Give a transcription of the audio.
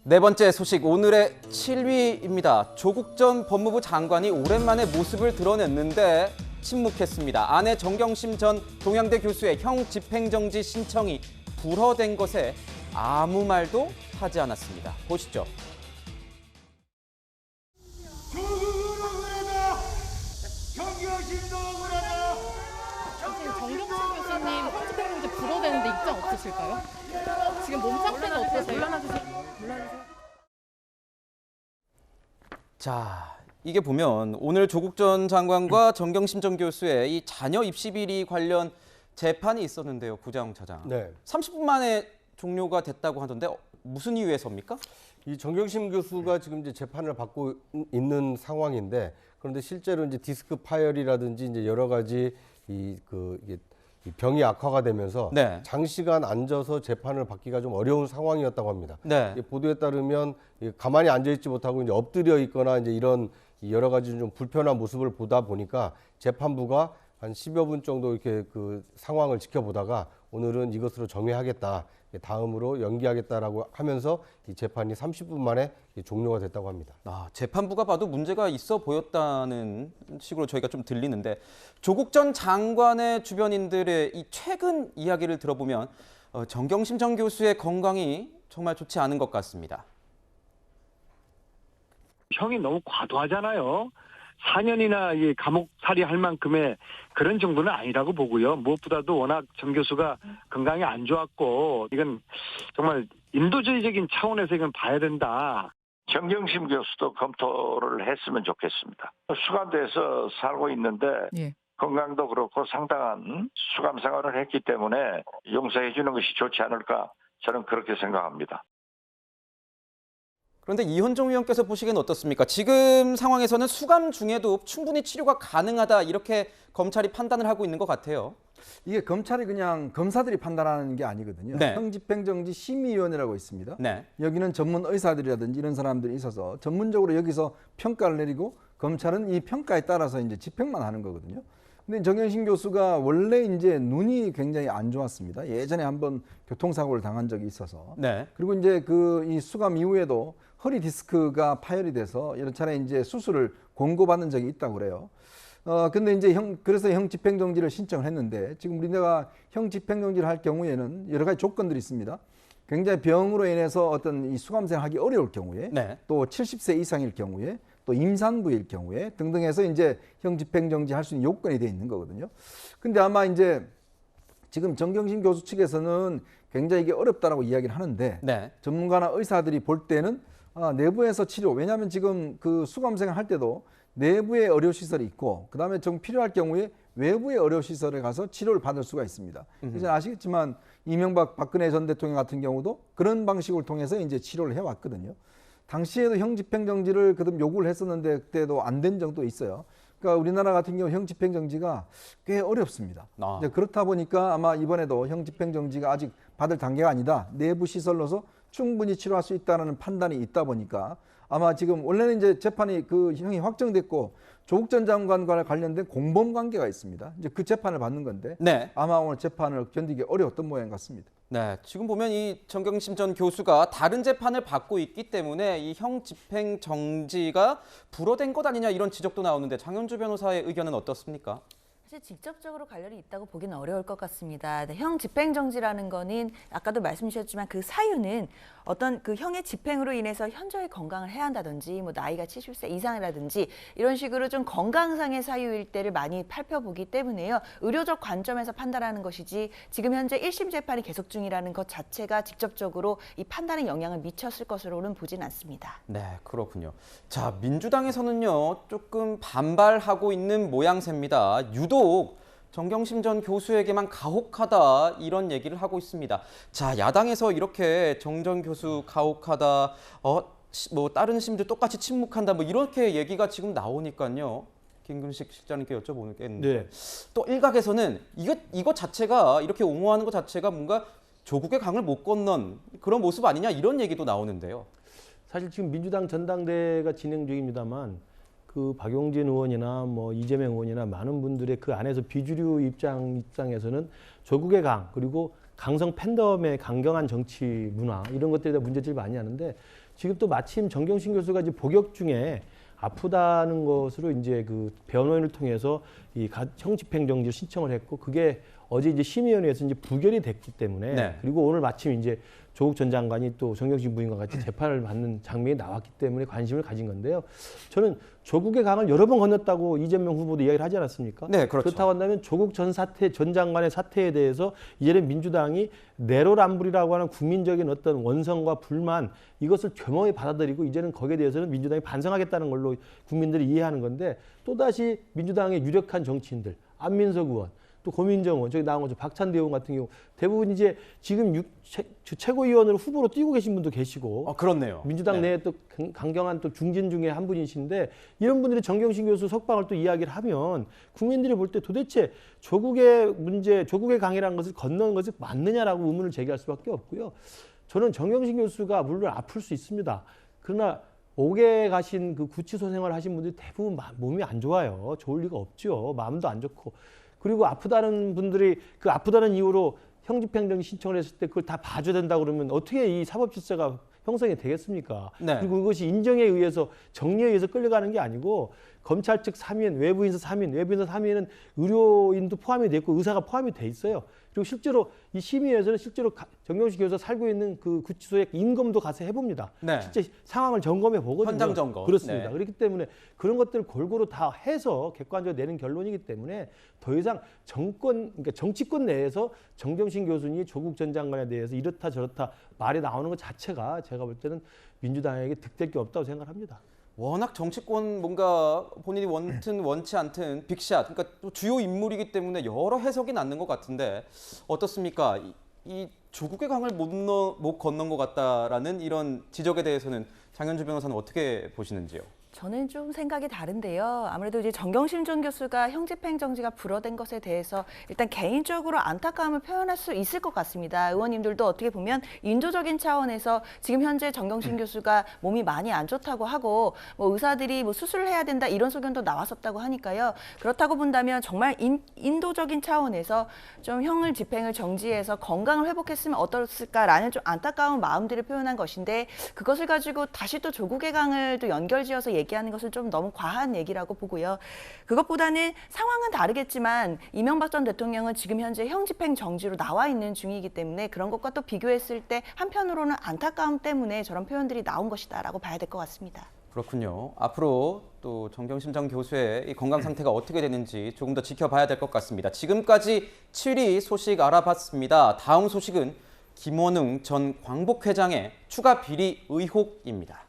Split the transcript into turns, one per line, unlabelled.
네 번째 소식, 오늘의 7위입니다. 조국 전 법무부 장관이 오랜만에 모습을 드러냈는데 침묵했습니다. 아내 정경심 전 동양대 교수의 형 집행정지 신청이 불허된 것에 아무 말도 하지 않았습니다. 보시죠.
조국은 억울하다. 정경심도 억울하다.
정경심 교수님 형 집행정지 불허되는데 입장 없으실까요? 지금 몸 상태는 어떠세요? 물러나주세요.
자, 이게 보면 오늘 조국 전 장관과 정경심 전 교수의 이 자녀 입시 비리 관련 재판이 있었는데요, 구자영 차장.
네.
30분 만에 종료가 됐다고 하던데 무슨 이유에서입니까?
이 정경심 교수가 지금 이제 재판을 받고 있는 상황인데, 그런데 실제로 이제 디스크 파열이라든지 이제 여러 가지 이게 병이 악화가 되면서
네.
장시간 앉아서 재판을 받기가 좀 어려운 상황이었다고 합니다.
네.
보도에 따르면 가만히 앉아 있지 못하고 이제 엎드려 있거나 이제 이런 여러 가지 좀 불편한 모습을 보다 보니까 재판부가 한 10여 분 정도 이렇게 그 상황을 지켜보다가 오늘은 이것으로 정회하겠다, 다음으로 연기하겠다라고 하면서 이 재판이 30분 만에 종료가 됐다고 합니다.
재판부가 봐도 문제가 있어 보였다는 식으로 저희가 좀 들리는데, 조국 전 장관의 주변인들의 이 최근 이야기를 들어보면 정경심 전 교수의 건강이 정말 좋지 않은 것 같습니다.
형이 너무 과도하잖아요. 4년이나 이 감옥살이 할 만큼의 그런 정도는 아니라고 보고요. 무엇보다도 워낙 정 교수가 건강이 안 좋았고, 이건 정말 인도주의적인 차원에서 이건 봐야 된다.
정경심 교수도 검토를 했으면 좋겠습니다. 수감돼서 살고 있는데 건강도 그렇고 상당한 수감 생활을 했기 때문에 용서해 주는 것이 좋지 않을까, 저는 그렇게 생각합니다.
그런데 이현종 의원께서 보시기엔 어떻습니까? 지금 상황에서는 수감 중에도 충분히 치료가 가능하다, 이렇게 검찰이 판단을 하고 있는 것 같아요.
이게 검찰이 그냥 검사들이 판단하는 게 아니거든요.
네.
형집행정지 심의위원회라고 있습니다.
네.
여기는 전문 의사들이라든지 이런 사람들이 있어서 전문적으로 여기서 평가를 내리고, 검찰은 이 평가에 따라서 이제 집행만 하는 거거든요. 근데 정경심 교수가 원래 이제 눈이 굉장히 안 좋았습니다. 예전에 한번 교통사고를 당한 적이 있어서.
네.
그리고 이제 이 수감 이후에도 허리 디스크가 파열이 돼서 여러 차례 이제 수술을 권고받는 적이 있다고 그래요. 근데 이제 그래서 형 집행정지를 신청을 했는데, 지금 우리나라가 형 집행정지를 할 경우에는 여러 가지 조건들이 있습니다. 굉장히 병으로 인해서 어떤 이 수감생활 하기 어려울 경우에,
네.
또 70세 이상일 경우에, 또 임산부일 경우에 등등해서 이제 형 집행정지 할 수 있는 요건이 되어 있는 거거든요. 근데 아마 이제 지금 정경심 교수 측에서는 굉장히 이게 어렵다라고 이야기를 하는데,
네.
전문가나 의사들이 볼 때는 내부에서 치료, 왜냐하면 지금 그 수감생활 할 때도 내부에 의료시설이 있고, 그 다음에 좀 필요할 경우에 외부의 의료시설에 가서 치료를 받을 수가 있습니다. 이제 아시겠지만 이명박 박근혜 전 대통령 같은 경우도 그런 방식을 통해서 이제 치료를 해왔거든요. 당시에도 형 집행정지를 그다음 요구를 했었는데 그때도 안 된 적도 있어요. 그러니까 우리나라 같은 경우 형 집행정지가 꽤 어렵습니다. 이제 그렇다 보니까 아마 이번에도 형 집행정지가 아직 받을 단계가 아니다, 내부 시설로서 충분히 치료할 수 있다는 판단이 있다 보니까 아마 지금 원래는 이제 재판이 그 형이 확정됐고 조국 전 장관과 관련된 공범 관계가 있습니다. 이제 그 재판을 받는 건데, 네. 아마 오늘 재판을 견디기 어려웠던 모양 같습니다.
네, 지금 보면 이 정경심 전 교수가 다른 재판을 받고 있기 때문에 이 형 집행 정지가 불허된 것 아니냐, 이런 지적도 나오는데 장현주 변호사의 의견은 어떻습니까?
사실 직접적으로 관련이 있다고 보기는 어려울 것 같습니다. 형 집행정지라는 거는 아까도 말씀 주셨지만 그 사유는 어떤 그 형의 집행으로 인해서 현저히 건강을 해야 한다든지, 뭐 나이가 70세 이상이라든지 이런 식으로 좀 건강상의 사유일 때를 많이 살펴보기 때문에요. 의료적 관점에서 판단하는 것이지, 지금 현재 1심 재판이 계속 중이라는 것 자체가 직접적으로 이 판단에 영향을 미쳤을 것으로는 보진 않습니다.
네, 그렇군요. 자, 민주당에서는요, 조금 반발하고 있는 모양새입니다. 유독 정경심 전 교수에게만 가혹하다, 이런 얘기를 하고 있습니다. 자, 야당에서 이렇게 정 전 교수 가혹하다, 뭐 다른 심도 똑같이 침묵한다, 뭐 이렇게 얘기가 지금 나오니까요. 김근식 실장님께 여쭤보겠는데, 네. 또 일각에서는 이것 자체가, 이렇게 옹호하는 것 자체가 뭔가 조국의 강을 못 건넌 그런 모습 아니냐, 이런 얘기도 나오는데요.
사실 지금 민주당 전당대회가 진행 중입니다만, 그 박용진 의원이나 뭐 이재명 의원이나 많은 분들의 그 안에서 비주류 입장에서는 조국의 강, 그리고 강성 팬덤의 강경한 정치 문화, 이런 것들에 대해 문제제기를 많이 하는데, 지금 또 마침 정경심 교수가 이제 복역 중에 아프다는 것으로 이제 그 변호인을 통해서 이 형 집행정지를 신청을 했고 그게 어제 이제 심의위원회에서 이제 부결이 됐기 때문에
네.
그리고 오늘 마침 이제 조국 전 장관이 또 정경심 부인과 같이 재판을 받는 장면이 나왔기 때문에 관심을 가진 건데요. 저는 조국의 강을 여러 번 건넜다고 이재명 후보도 이야기를 하지 않았습니까?
네, 그렇죠.
그렇다고 한다면 조국 전 장관의 사태에 대해서 이제는 민주당이 내로남불이라고 하는 국민적인 어떤 원성과 불만 이것을 겸허히 받아들이고 이제는 거기에 대해서는 민주당이 반성하겠다는 걸로 국민들이 이해하는 건데 또다시 민주당의 유력한 정치인들 안민석 의원 또 고민정 의원, 저기 나온 거죠. 박찬대 의원 같은 경우 대부분 이제 지금 최고위원으로 후보로 뛰고 계신 분도 계시고,
그렇네요.
민주당 내에 또 강경한 또 중진 중에 한 분이신데 이런 분들이 정경심 교수 석방을 또 이야기를 하면 국민들이 볼 때 도대체 조국의 문제, 조국의 강이라는 것을 건너는 것이 맞느냐라고 의문을 제기할 수밖에 없고요. 저는 정경심 교수가 물론 아플 수 있습니다. 그러나 옥에 가신 그 구치소 생활을 하신 분들이 대부분 몸이 안 좋아요. 좋을 리가 없죠. 마음도 안 좋고. 그리고 아프다는 분들이 그 아프다는 이유로 형집행정지 신청을 했을 때 그걸 다 봐줘야 된다 그러면 어떻게 이 사법 질서가 형성이 되겠습니까?
네.
그리고 이것이 인정에 의해서 정리에 의해서 끌려가는 게 아니고 검찰 측 3인, 외부인사 3인, 외부인사 3인은 의료인도 포함이 돼 있고 의사가 포함이 돼 있어요. 그리고 실제로 이 심의에서는 실제로 정경심 교수가 살고 있는 그 구치소에 임검도 가서 해봅니다.
네.
실제 상황을 점검해 보거든요.
현장 점검.
그렇습니다.
네.
그렇기 때문에 그런 것들을 골고루 다 해서 객관적으로 내는 결론이기 때문에 더 이상 그러니까 정치권 내에서 정경심 교수니 조국 전 장관에 대해서 이렇다 저렇다 말이 나오는 것 자체가 제가 볼 때는 민주당에게 득될 게 없다고 생각합니다.
워낙 정치권 뭔가 본인이 원든 원치 않든 빅샷, 그러니까 또 주요 인물이기 때문에 여러 해석이 낳는 것 같은데 어떻습니까? 이 조국의 강을 못 건넌 것 같다라는 이런 지적에 대해서는 장현주 변호사는 어떻게 보시는지요?
저는 좀 생각이 다른데요. 아무래도 이제 정경심 전 교수가 형집행정지가 불어된 것에 대해서 일단 개인적으로 안타까움을 표현할 수 있을 것 같습니다. 의원님들도 어떻게 보면 인도적인 차원에서 지금 현재 정경심 교수가 몸이 많이 안 좋다고 하고 뭐 의사들이 뭐 수술을 해야 된다 이런 소견도 나왔었다고 하니까요. 그렇다고 본다면 정말 인도적인 차원에서 좀 형을 집행을 정지해서 건강을 회복했으면 어떻을까라는 좀 안타까운 마음들을 표현한 것인데 그것을 가지고 다시 또 조국의 강을 또 연결지어서 얘기하는 것은 좀 너무 과한 얘기라고 보고요. 그것보다는 상황은 다르겠지만 이명박 전 대통령은 지금 현재 형집행 정지로 나와 있는 중이기 때문에 그런 것과 또 비교했을 때 한편으로는 안타까움 때문에 저런 표현들이 나온 것이다라고 봐야 될 것 같습니다.
그렇군요. 앞으로 또 정경심 전 교수의 이 건강 상태가 어떻게 되는지 조금 더 지켜봐야 될 것 같습니다. 지금까지 7위 소식 알아봤습니다. 다음 소식은 김원웅 전 광복회장의 추가 비리 의혹입니다.